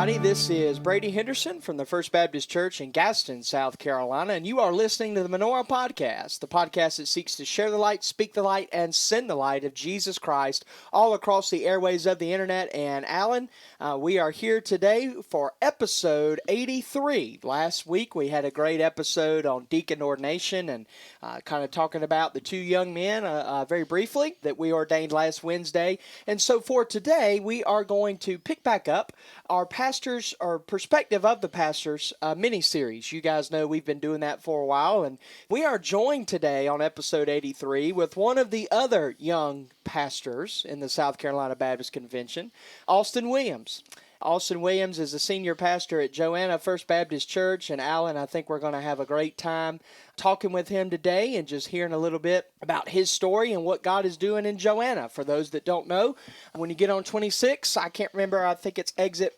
everybody. This is Brady Henderson from the First Baptist Church in Gaston, South Carolina, and you are listening to the Menorah Podcast, the podcast that seeks to share the light, speak the light, and send the light of Jesus Christ all across the airways of the internet. And Alan, we are here today for episode 83. Last week we had a great episode on deacon ordination and kind of talking about the two young men very briefly that we ordained last Wednesday. And so for today, we are going to pick back up our pastors or perspective of the pastors mini-series. You guys know we've been doing that for a while, and we are joined today on episode 83 with one of the other young pastors in the South Carolina Baptist Convention, Austin Williams. Austin Williams is a senior pastor at Joanna First Baptist Church, and Alan, I think we're going to have a great time talking with him today and just hearing a little bit about his story and what God is doing in Joanna. For those that don't know, when you get on 26, I can't remember, I think it's exit,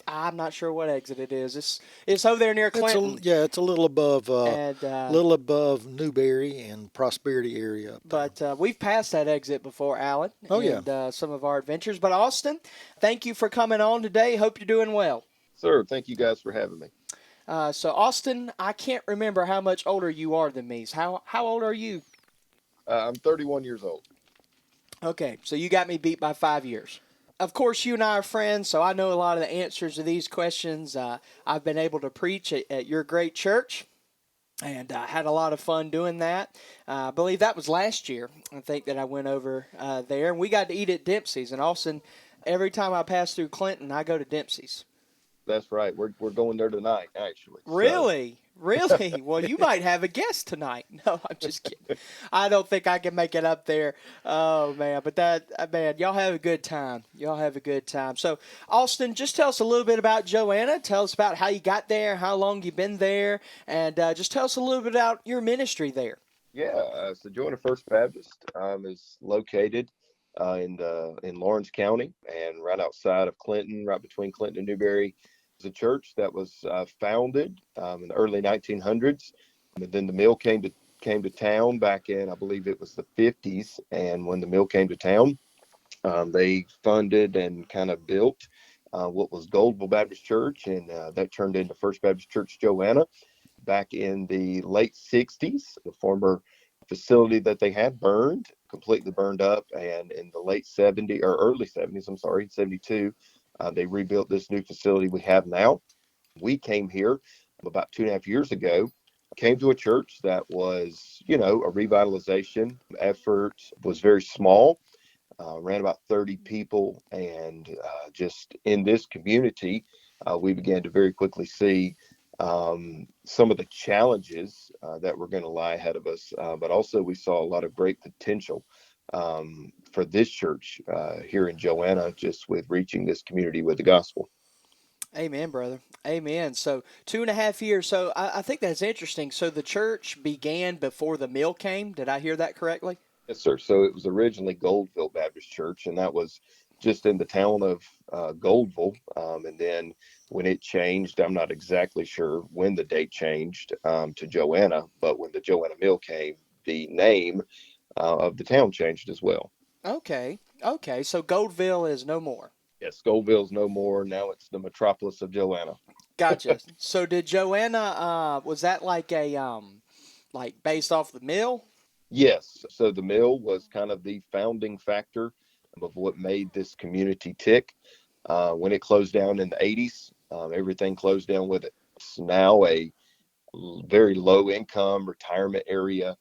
I'm not sure what exit it is. It's over there near Clinton. It's a little above Newberry and Prosperity area. But we've passed that exit before, Alan. Some of our adventures. But Austin, thank you for coming on today. Hope you're doing well. Sir, thank you guys for having me. So Austin, I can't remember how much older you are than me. So how old are you? I'm 31 years old. Okay, so you got me beat by 5 years. Of course, you and I are friends, so I know a lot of the answers to these questions. I've been able to preach at your great church, and I had a lot of fun doing that. I believe that was last year, I think, that I went over there. And we got to eat at Dempsey's. And Austin, every time I pass through Clinton, I go to Dempsey's. That's right. We're going there tonight, actually. Really? Really? Well, you might have a guest tonight. No, I'm just kidding. I don't think I can make it up there. Oh, man. But man, y'all have a good time. Y'all have a good time. So, Austin, just tell us a little bit about Joanna. Tell us about how you got there, how long you've been there, and just tell us a little bit about your ministry there. Yeah. So Joanna First Baptist is located in Lawrence County and right outside of Clinton, right between Clinton and Newberry. A church that was founded in the early 1900s, and then the mill came to town back in, I believe it was the 50s. And when the mill came to town, they funded and kind of built what was Goldville Baptist Church, and that turned into First Baptist Church Joanna back in the late 60s. The former facility that they had completely burned up, and in the late 70s or early 70s, 72. They rebuilt this new facility we have now. We came here about 2.5 years ago, came to a church that was, a revitalization effort, was very small, ran about 30 people. And just in this community, we began to very quickly see some of the challenges that were going to lie ahead of us. But also we saw a lot of great potential for this church here in Joanna, just with reaching this community with the gospel. Amen, brother. Amen. So 2.5 years. So I think that's interesting. So the church began before the mill came. Did I hear that correctly? Yes, sir. So it was originally Goldville Baptist Church, and that was just in the town of Goldville. And then when it changed, I'm not exactly sure when the date changed to Joanna, but when the Joanna mill came, the name of the town changed as well. Okay. So Goldville is no more. Yes, Goldville's no more. Now it's the metropolis of Joanna. Gotcha. So did Joanna, was that like like based off the mill? Yes. So the mill was kind of the founding factor of what made this community tick. When it closed down in the 80s, everything closed down with it. It's now a very low income retirement area.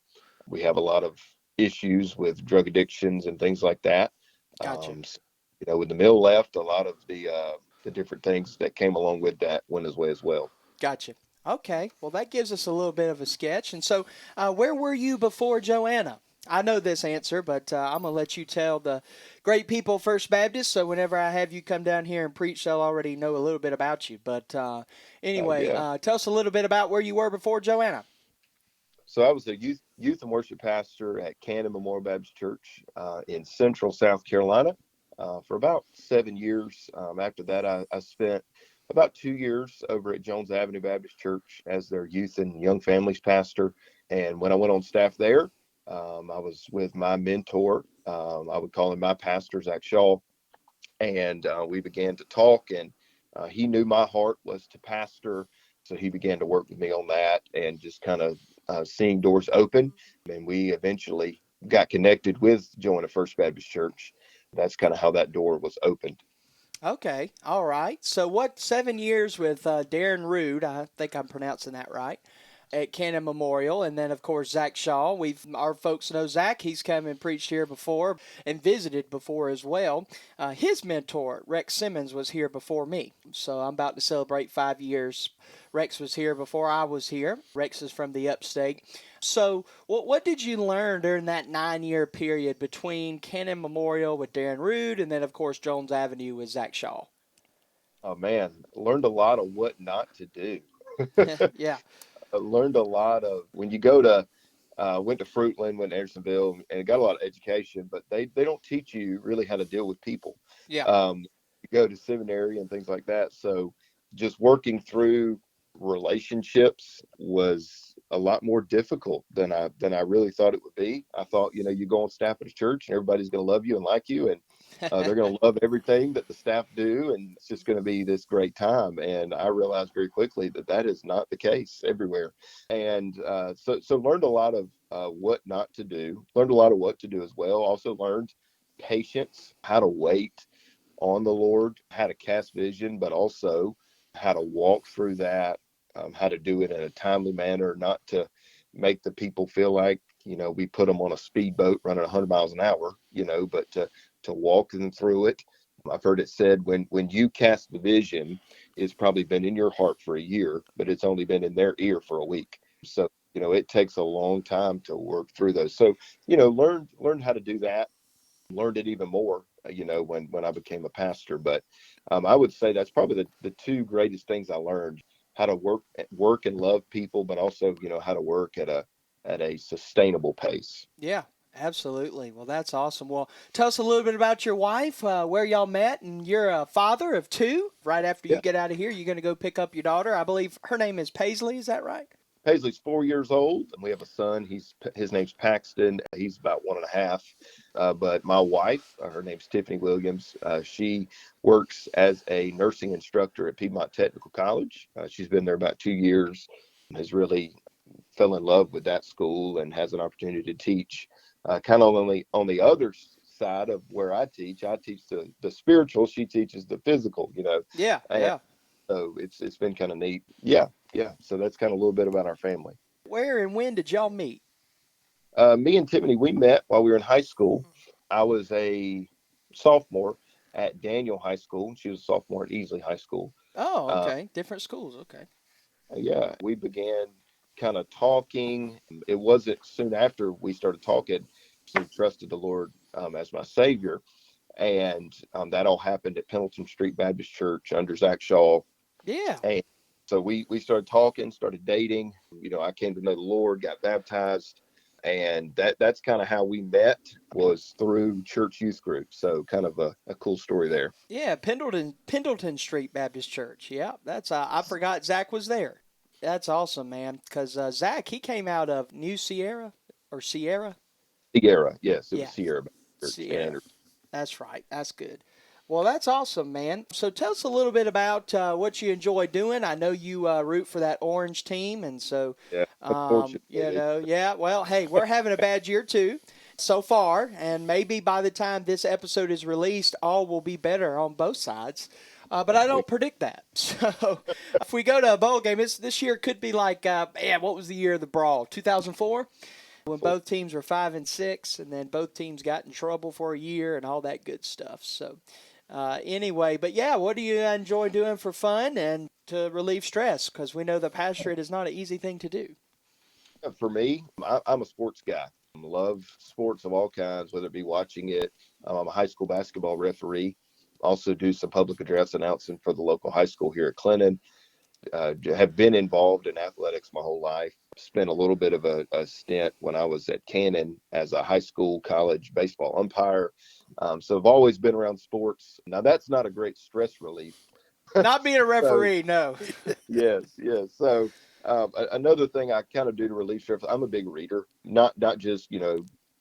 We have a lot of issues with drug addictions and things like that. Gotcha. When the mill left, a lot of the different things that came along with that went away as well. Gotcha. Okay. Well, that gives us a little bit of a sketch. And so where were you before Joanna? I know this answer, but I'm going to let you tell the great people First Baptist. So whenever I have you come down here and preach, they'll already know a little bit about you. But anyway, tell us a little bit about where you were before Joanna. So I was a youth and worship pastor at Cannon Memorial Baptist Church in central South Carolina for about 7 years. After that, I spent about 2 years over at Jones Avenue Baptist Church as their youth and young families pastor. And when I went on staff there, I was with my mentor. I would call him my pastor, Zach Shaw. And we began to talk, and He knew my heart was to pastor, so he began to work with me on that and just kind of seeing doors open. And we eventually got connected with Joanna First Baptist Church. That's kind of how that door was opened. Okay, all right. So what, 7 years with Darren Rude, I think I'm pronouncing that right, at Cannon Memorial, and then of course Zach Shaw. Our folks know Zach. He's come and preached here before and visited before as well. His mentor Rex Simmons was here before me, so I'm about to celebrate 5 years. Rex was here before I was here. Rex is from the upstate. So, what did you learn during that 9 year period between Cannon Memorial with Darren Rude and then, of course, Jones Avenue with Zach Shaw? Oh man, learned a lot of what not to do. Yeah, Learned a lot of when you go to went to Fruitland, went to Andersonville, and got a lot of education, but they don't teach you really how to deal with people. yeah, You go to seminary and things like that. So just working through relationships was a lot more difficult than I really thought it would be. I thought, you go on staff at a church and everybody's going to love you and like you, and they're going to love everything that the staff do, and it's just going to be this great time. And I realized very quickly that that is not the case everywhere. And so learned a lot of what not to do. Learned a lot of what to do as well. Also learned patience, how to wait on the Lord, how to cast vision, but also how to walk through that, how to do it in a timely manner, not to make the people feel like, we put them on a speedboat running 100 miles an hour, but to walk them through it. I've heard it said when you cast the vision, it's probably been in your heart for a year, but it's only been in their ear for a week. So, it takes a long time to work through those. So, learned how to do that, learned it even more, when I became a pastor. But I would say that's probably the two greatest things I learned: how to work and love people, but also, how to work at a sustainable pace. yeah, absolutely. Well, that's awesome. Well, tell us a little bit about your wife, where y'all met, and you're a father of two. Right after you Yeah. get out of here, you're going to go pick up your daughter. I believe her name is Paisley. Is that right? Paisley's 4 years old, and we have a son. His name's Paxton. He's about 1.5. But my wife, her name's Tiffany Williams. She works as a nursing instructor at Piedmont Technical College. She's been there about 2 years. Has really fell in love with that school and has an opportunity to teach. Kind of on the other side of where I teach the spiritual. She teaches the physical. Yeah, And yeah. so it's been kind of neat. Yeah, yeah. So that's kind of a little bit about our family. Where and when did y'all meet? Me and Tiffany, we met while we were in high school. I was a sophomore at Daniel High School. She was a sophomore at Easley High School. Oh, Uh, okay. Different schools. Okay. yeah, we began kind of talking. It wasn't soon after we started talking, so trusted the Lord as my Savior. And that all happened at Pendleton Street Baptist Church under Zach Shaw. Yeah. And so we started talking, started dating. I came to know the Lord, got baptized, and that's kind of how we met, was through church youth group. So kind of a cool story there. Yeah, Pendleton Street Baptist Church. Yeah, that's I forgot Zach was there. That's awesome, man. Because Zach, he came out of New Sierra or Sierra. Sierra, yes, it was Yeah, Sierra Baptist Church. Sierra. And That's right. That's good. Well, that's awesome, man. So tell us a little bit about what you enjoy doing. I know you root for that orange team, and so yeah, unfortunately, yeah. Well, hey, we're having a bad year too, so far, and maybe by the time this episode is released, all will be better on both sides. But I don't predict that. So if we go to a bowl game, this year could be like, man, what was the year of the brawl? 2004, when both teams were 5-6, and then both teams got in trouble for a year and all that good stuff. So anyway, but yeah, what do you enjoy doing for fun and to relieve stress? Because we know the pastorate is not an easy thing to do. for me, I'm a sports guy. Love sports of all kinds, whether it be watching it. I'm a high school basketball referee. Also do some public address announcing for the local high school here at Clinton. Have been involved in athletics my whole life. Spent a little bit of a stint when I was at Cannon as a high school, college baseball umpire. So I've always been around sports. Now that's not a great stress relief. Not being a So referee, no. yes, yes. So another thing I kind of do to relieve stress, I'm a big reader, not just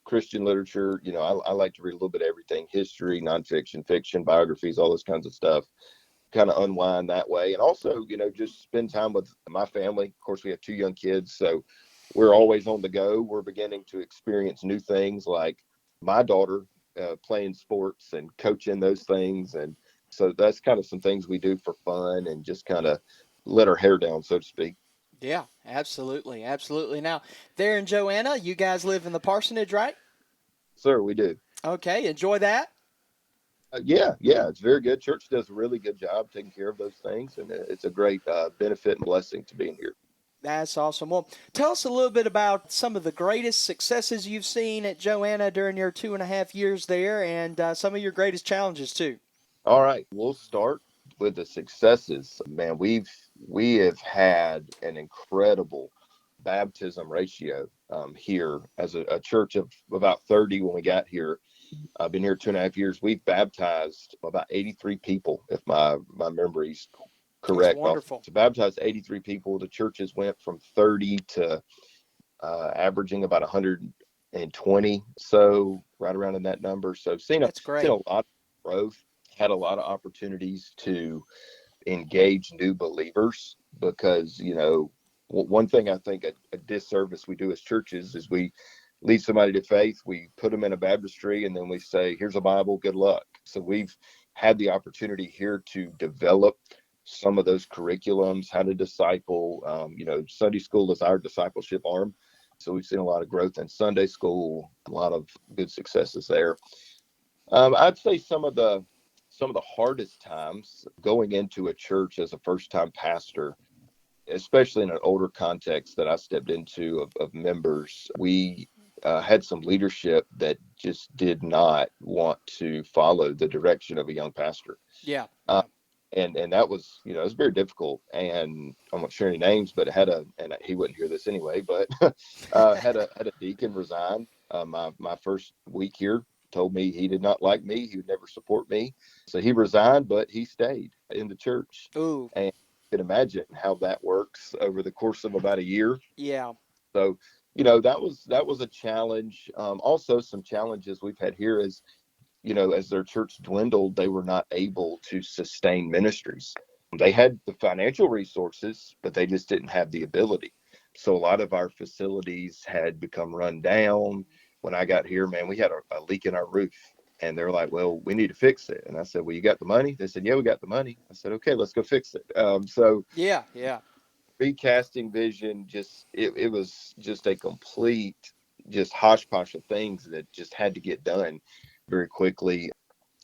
Christian literature. I like to read a little bit of everything: history, nonfiction, fiction, biographies, all those kinds of stuff. kind of unwind that way. And also, just spend time with my family. Of course, we have 2 young kids, so we're always on the go. We're beginning to experience new things like my daughter playing sports and coaching those things. And so that's kind of some things we do for fun and just kind of let our hair down, so to speak. Yeah, absolutely. Absolutely. Now, there in Joanna, you guys live in the parsonage, right? Sir, we do. Okay, enjoy that. Yeah, it's very good. Church does a really good job taking care of those things, and it's a great benefit and blessing to being here. That's awesome. Well, tell us a little bit about some of the greatest successes you've seen at Joanna during your 2.5 years there, and some of your greatest challenges too. All right, we'll start with the successes. Man, we have had an incredible baptism ratio here as a church of about 30 when we got here. I've been here 2.5 years. We've baptized about 83 people, if my memory's That's correct. wonderful. To baptize 83 people, the churches went from 30 to averaging about 120, so right around in that number. So That's seen great. a lot of growth, had a lot of opportunities to engage new believers because one thing I think a disservice we do as churches is we lead somebody to faith, we put them in a baptistry, and then we say, here's a Bible, good luck. So we've had the opportunity here to develop some of those curriculums, how to disciple. Sunday school is our discipleship arm, so we've seen a lot of growth in Sunday school, a lot of good successes there. I'd say some of the hardest times going into a church as a first time pastor, especially in an older context that I stepped into of members, we had some leadership that just did not want to follow the direction of a young pastor. Yeah. Uh, Yeah. and that was, it was very difficult. And I won't share any names, but and he wouldn't hear this anyway, but had a deacon resign my first week here. Told me he did not like me. He would never support me. So he resigned, but he stayed in the church. Ooh. And you can imagine how that works over the course of about a year. Yeah. So, that was a challenge. Also, some challenges we've had here is, as their church dwindled, they were not able to sustain ministries. They had the financial resources, but they just didn't have the ability. So a lot of our facilities had become run down. When I got here, man, we had a leak in our roof. And they're like, well, we need to fix it. And I said, well, you got the money? They said, yeah, we got the money. I said, okay, let's go fix it. So Yeah. Yeah. recasting vision, it was just a complete, just hodgepodge of things that just had to get done very quickly.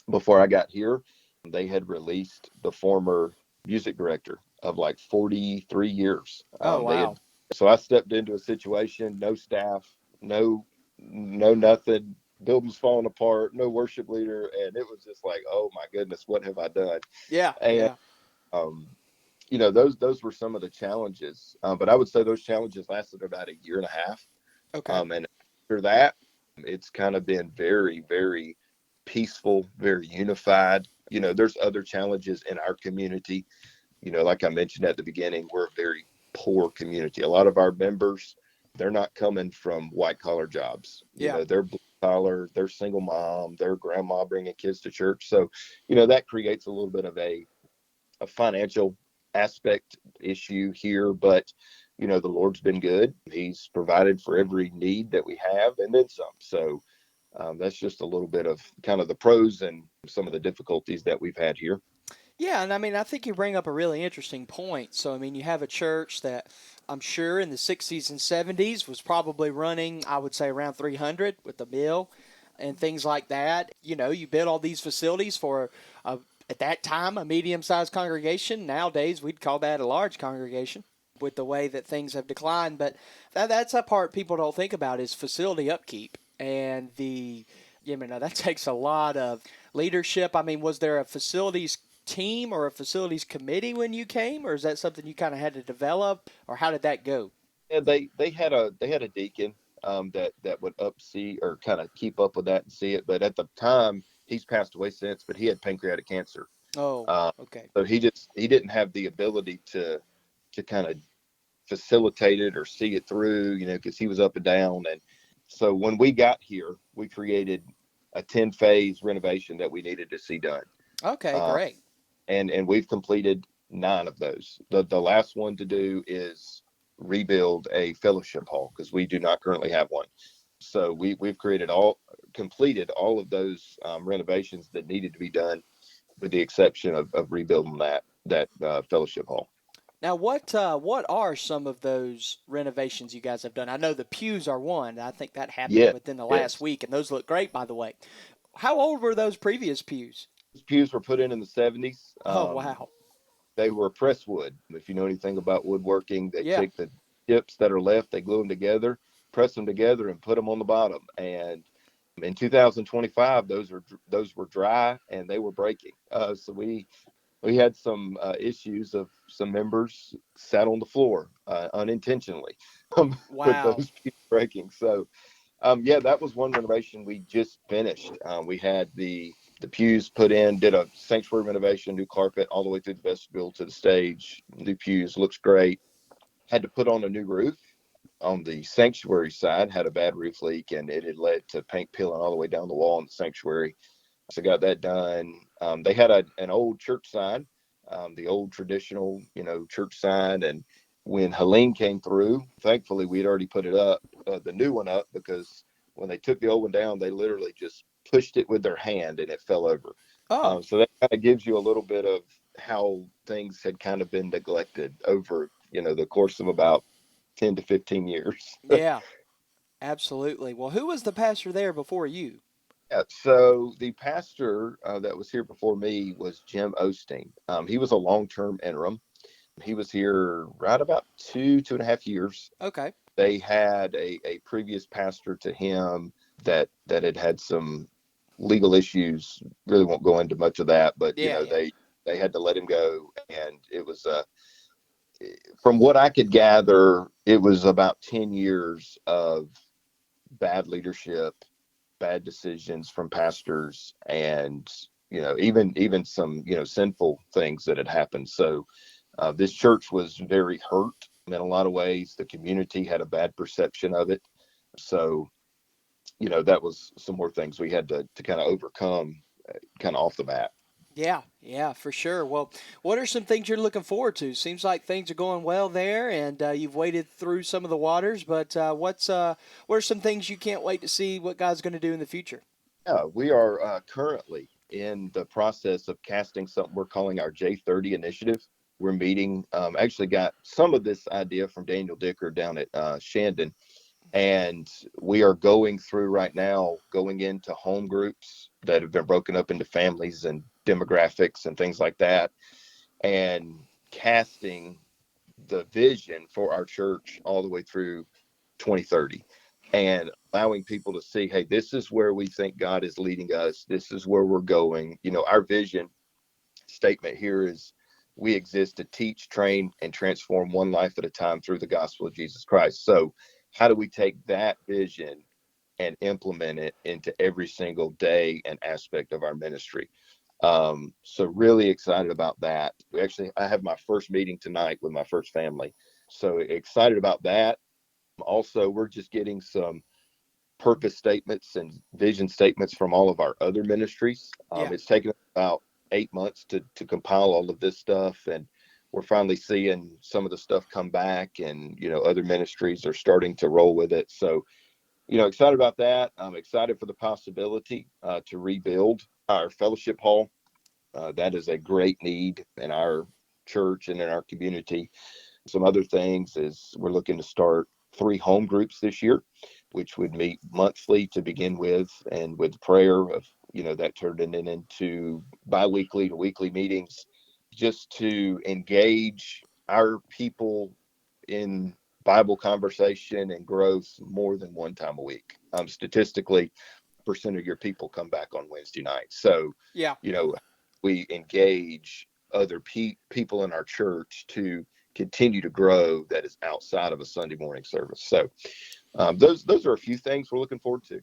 Before I got here, they had released the former music director of like 43 years. Oh, They had, wow. so I stepped into a situation, no staff, no nothing, buildings falling apart, no worship leader, and it was just like, oh my goodness, what have I done? Yeah. And Yeah. um, those were some of the challenges. But I would say those challenges lasted about a year and a half. Okay. And after that, it's kind of been very, very peaceful, very unified. There's other challenges in our community. Like I mentioned at the beginning, we're a very poor community. A lot of our members, they're not coming from white collar jobs. Yeah. They're blue collar, they're single mom, they're grandma bringing kids to church. So, that creates a little bit of a financial aspect issue here, but the Lord's been good. He's provided for every need that we have and then some. So that's just a little bit of kind of the pros and some of the difficulties that we've had here. Yeah, and I mean, I think you bring up a really interesting point. So, I mean, you have a church that I'm sure in the 60s and 70s was probably running, I would say, around 300 with the mill and things like that. You build all these facilities for, at that time, a medium sized congregation. Nowadays, we'd call that a large congregation with the way that things have declined. But that's a part people don't think about is facility upkeep. And that takes a lot of leadership. I mean, was there a facilities team or a facilities committee when you came, or is that something you kind of had to develop, or how did that go? And they had a deacon that would upsee or kind of keep up with that and see it. But at the time, he's passed away since, but he had pancreatic cancer. Oh, Uh, okay. so he didn't have the ability to kind of facilitate it or see it through, because he was up and down. And so when we got here, we created a 10-phase renovation that we needed to see done. Okay, Uh, great. and we've completed 9 of those. The last one to do is rebuild a fellowship hall because we do not currently have one. So we've completed all of those renovations that needed to be done, with the exception of rebuilding that fellowship hall. Now, what are some of those renovations you guys have done? I know the pews are one. I think that happened Yeah, within the last yes. week, and those look great, by the way. How old were those previous pews? Those pews were put in the 70s. Oh, wow. They were press wood. If you know anything about woodworking, they Yeah. take the chips that are left, they glue them together, press them together, and put them on the bottom. And in 2025, those were dry and they were breaking. So we had some issues of some members sat on the floor unintentionally with Wow. those pews breaking. So yeah, that was one renovation we just finished. We had the pews put in, did a sanctuary renovation, new carpet all the way through the vestibule to the stage. New pews, looks great. Had to put on a new roof on the sanctuary side. Had a bad roof leak, and it had led to paint peeling all the way down the wall in the sanctuary. So got that done. They had an old church sign, the old traditional, church sign. And when Helene came through, thankfully we'd already put it up, the new one up, because when they took the old one down, they literally just pushed it with their hand and it fell over. Oh, So that kind of gives you a little bit of how things had kind of been neglected over, the course of about 10 to 15 years. yeah, absolutely. Well, who was the pastor there before you? Yeah, so the pastor that was here before me was Jim Osteen. He was a long-term interim. He was here right about 2.5 years. Okay. They had a previous pastor to him that had some legal issues. Really won't go into much of that, but Yeah, yeah. they had to let him go, and it was from what I could gather, it was about 10 years of bad leadership, bad decisions from pastors, and even some sinful things that had happened. So this church was very hurt in a lot of ways. The community had a bad perception of it. So that was some more things we had to kind of overcome, kind of off the bat. Yeah, yeah, for sure. Well, what are some things you're looking forward to? Seems like things are going well there, and you've waded through some of the waters. But what are some things you can't wait to see what God's going to do in the future? Yeah, we are currently in the process of casting something we're calling our J30 initiative. We're meeting, actually got some of this idea from Daniel Dicker down at Shandon. And we are going through right now, going into home groups that have been broken up into families and demographics and things like that, and casting the vision for our church all the way through 2030, and allowing people to see, hey, this is where we think God is leading us. This is where we're going. Our vision statement here is we exist to teach, train, and transform one life at a time through the gospel of Jesus Christ. So how do we take that vision and implement it into every single day and aspect of our ministry? So really excited about that. I have my first meeting tonight with my first family. So excited about that. Also, we're just getting some purpose statements and vision statements from all of our other ministries. Yeah. It's taken about 8 months to compile all of this stuff, and we're finally seeing some of the stuff come back, and other ministries are starting to roll with it. So excited about that. I'm excited for the possibility to rebuild our fellowship hall. That is a great need in our church and in our community. Some other things is we're looking to start 3 home groups this year, which would meet monthly to begin with, and with prayer of, that turned into biweekly to weekly meetings, just to engage our people in Bible conversation and growth more than one time a week. Statistically, percent of your people come back on Wednesday night. So, Yeah. you know, we engage other people in our church to continue to grow that is outside of a Sunday morning service. So those are a few things we're looking forward to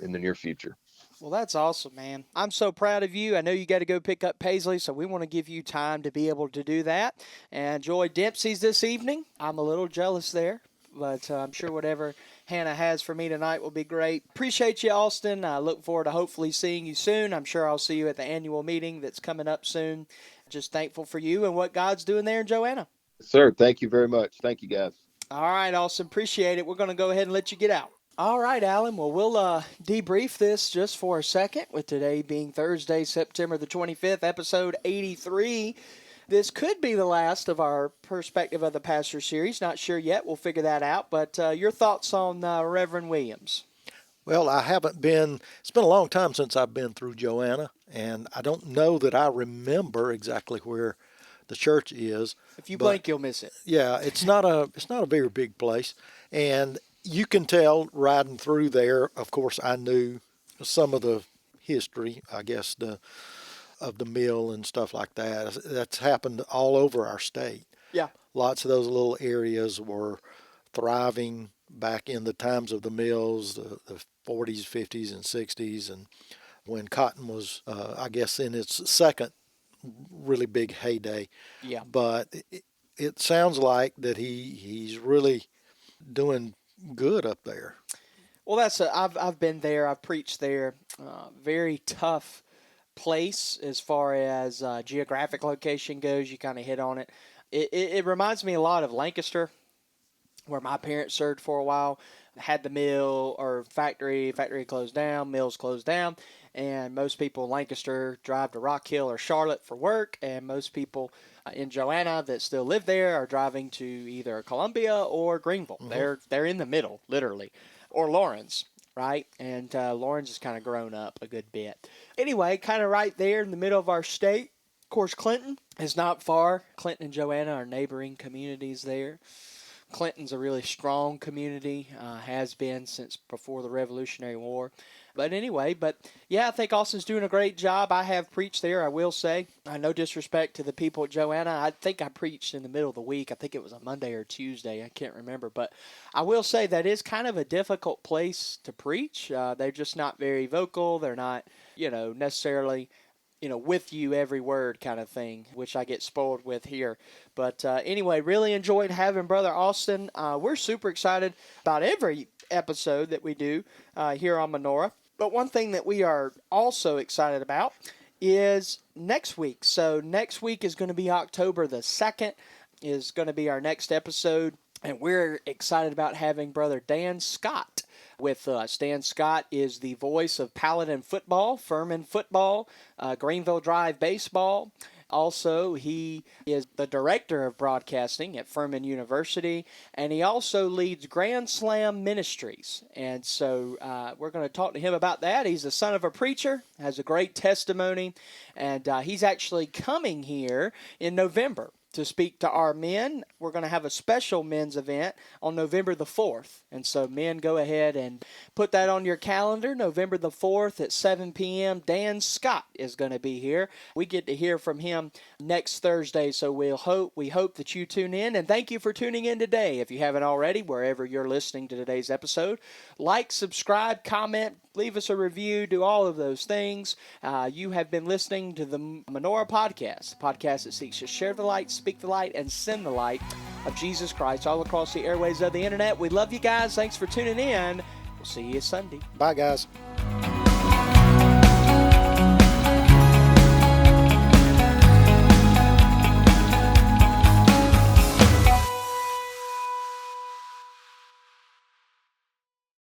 in the near future. Well, that's awesome, man. I'm so proud of you. I know you got to go pick up Paisley, so we want to give you time to be able to do that. And Joy Dempsey's this evening. I'm a little jealous there, but I'm sure whatever Hannah has for me tonight will be great. Appreciate you, Austin. I look forward to hopefully seeing you soon. I'm sure I'll see you at the annual meeting that's coming up soon. Just thankful for you and what God's doing there in Joanna. Sir, thank you very much. Thank you, guys. All right, awesome. Appreciate it. We're going to go ahead and let you get out. All right, Alan. Well, we'll debrief this just for a second, with today being Thursday, September the 25th, episode 83. This could be the last of our Perspective of the Pastor series. Not sure yet. We'll figure that out. But your thoughts on Reverend Williams? Well, it's been a long time since I've been through Joanna, and I don't know that I remember exactly where the church is. If you blink, you'll miss it. Yeah, it's not a very big place, and you can tell riding through there. Of course, I knew some of the history, I guess, of the mill and stuff like that. That's happened all over our state. Yeah, lots of those little areas were thriving back in the times of the mills, the 40s, 50s, and 60s, and when cotton was, I guess, in its second really big heyday. Yeah. But it sounds like that he's really doing good up there. Well, I've been there. I've preached there. Very tough place as far as geographic location goes. You kind of hit on it. It reminds me a lot of Lancaster, where my parents served for a while. Had the mill or factory closed down, mills closed down, and most people in Lancaster drive to Rock Hill or Charlotte for work, and most people in Joanna that still live there are driving to either Columbia or Greenville. Mm-hmm. They're in the middle, literally, or Lawrence, right? And Lawrence has kind of grown up a good bit. Anyway, kind of right there in the middle of our state. Of course, Clinton is not far. Clinton and Joanna are neighboring communities there. Clinton's a really strong community, has been since before the Revolutionary War. But anyway, yeah, I think Austin's doing a great job. I have preached there, I will say. No disrespect to the people at Joanna. I think I preached in the middle of the week. I think it was a Monday or Tuesday. I can't remember. But I will say that is kind of a difficult place to preach. They're just not very vocal. They're not, necessarily with you every word kind of thing, which I get spoiled with here. But anyway, really enjoyed having Brother Austin. We're super excited about every episode that we do here on Menorah. But one thing that we are also excited about is next week. So next week is going to be October the 2nd is going to be our next episode. And we're excited about having Brother Dan Scott with us. Dan Scott is the voice of Paladin football, Furman football, Greenville Drive baseball. Also, he is the director of broadcasting at Furman University, and he also leads Grand Slam Ministries. And so we're going to talk to him about that. He's the son of a preacher, has a great testimony, and he's actually coming here in November to speak to our men. We're going to have a special men's event on November the 4th. And so men, go ahead and put that on your calendar. November the 4th at 7 p.m. Dan Scott is going to be here. We get to hear from him next Thursday. So we hope that you tune in. And thank you for tuning in today. If you haven't already, wherever you're listening to today's episode, like, subscribe, comment, leave us a review, do all of those things. You have been listening to the Menorah Podcast, the podcast that seeks to share the light, speak the light, and send the light of Jesus Christ all across the airways of the internet. We love you guys. Thanks for tuning in. We'll see you Sunday. Bye, guys.